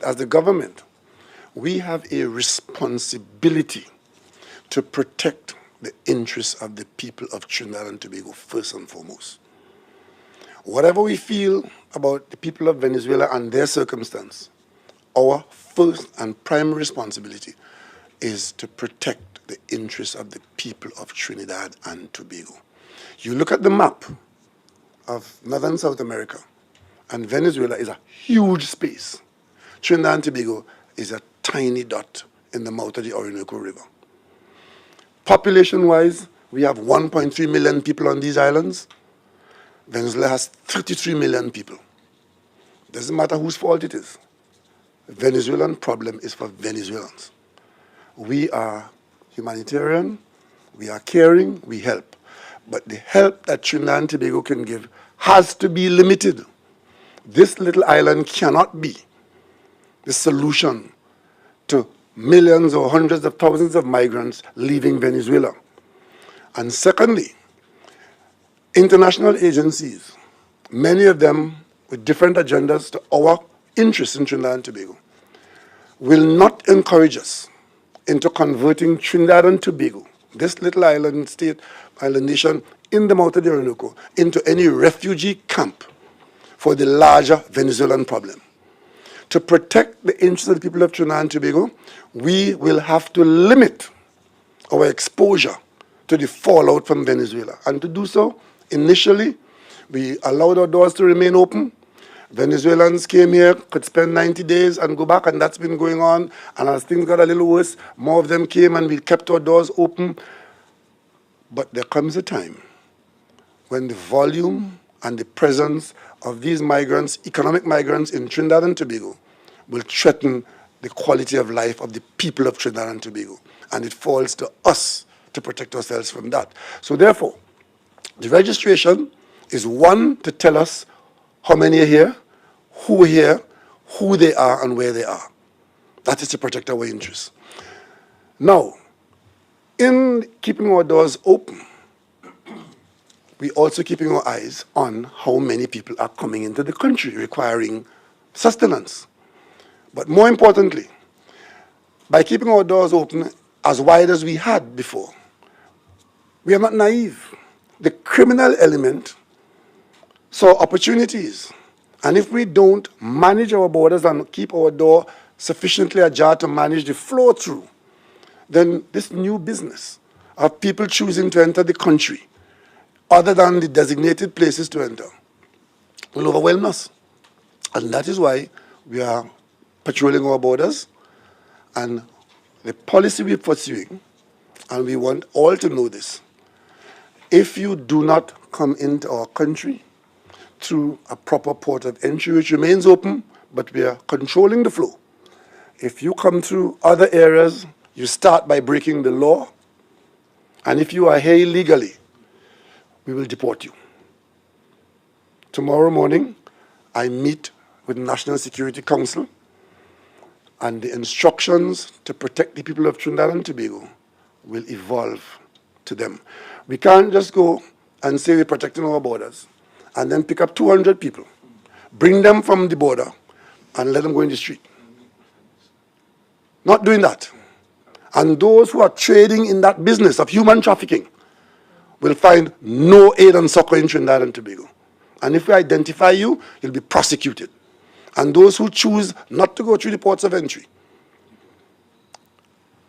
as the government, we have a responsibility to protect the interests of the people of Trinidad and Tobago first and foremost. Whatever we feel about the people of Venezuela and their circumstance, our first and primary responsibility is to protect the interests of the people of Trinidad and Tobago. You look at the map of Northern South America, and Venezuela is a huge space. Trinidad and Tobago is a tiny dot in the mouth of the Orinoco River. Population-wise, we have 1.3 million people on these islands. Venezuela has 33 million people. Doesn't matter whose fault it is. The Venezuelan problem is for Venezuelans. We are humanitarian, we are caring, we help. But the help that Trinidad and Tobago can give has to be limited. This little island cannot be the solution to millions or hundreds of thousands of migrants leaving Venezuela. And secondly, international agencies, many of them with different agendas to our interests in Trinidad and Tobago, will not encourage us into converting Trinidad and Tobago, this little island state, island nation in the mouth of the Orinoco, into any refugee camp for the larger Venezuelan problem. To protect the interests of the people of Trinidad and Tobago, we will have to limit our exposure to the fallout from Venezuela. And to do so, initially, we allowed our doors to remain open. Venezuelans came here, could spend 90 days and go back, and that's been going on. And as things got a little worse, more of them came and we kept our doors open. But there comes a time when the volume and the presence of these migrants, economic migrants in Trinidad and Tobago, will threaten the quality of life of the people of Trinidad and Tobago. And it falls to us to protect ourselves from that. So therefore, the registration is one, to tell us how many are here, who they are, and where they are. That is to protect our interests. Now, in keeping our doors open, we're also keeping our eyes on how many people are coming into the country requiring sustenance. But more importantly, by keeping our doors open as wide as we had before, we are not naive. The criminal element saw opportunities. And if we don't manage our borders and keep our door sufficiently ajar to manage the flow through, then this new business of people choosing to enter the country other than the designated places to enter will overwhelm us. And that is why we are patrolling our borders, and the policy we're pursuing, and we want all to know this. If you do not come into our country through a proper port of entry, which remains open, but we are controlling the flow. If you come through other areas, you start by breaking the law, and if you are here illegally, we will deport you. Tomorrow morning, I meet with the National Security Council, and the instructions to protect the people of Trinidad and Tobago will evolve to them. We can't just go and say we're protecting our borders and then pick up 200 people, bring them from the border, and let them go in the street. Not doing that. And those who are trading in that business of human trafficking will find no aid and succor in Trinidad and Tobago. And if we identify you, you'll be prosecuted. And those who choose not to go through the ports of entry,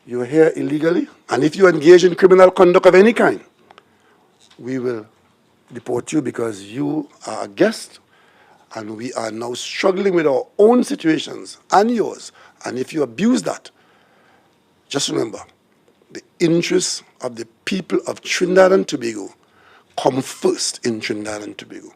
you're here illegally, and if you engage in criminal conduct of any kind, we will deport you because you are a guest, and we are now struggling with our own situations and yours. And if you abuse that, just remember, the interests of the people of Trinidad and Tobago come first in Trinidad and Tobago.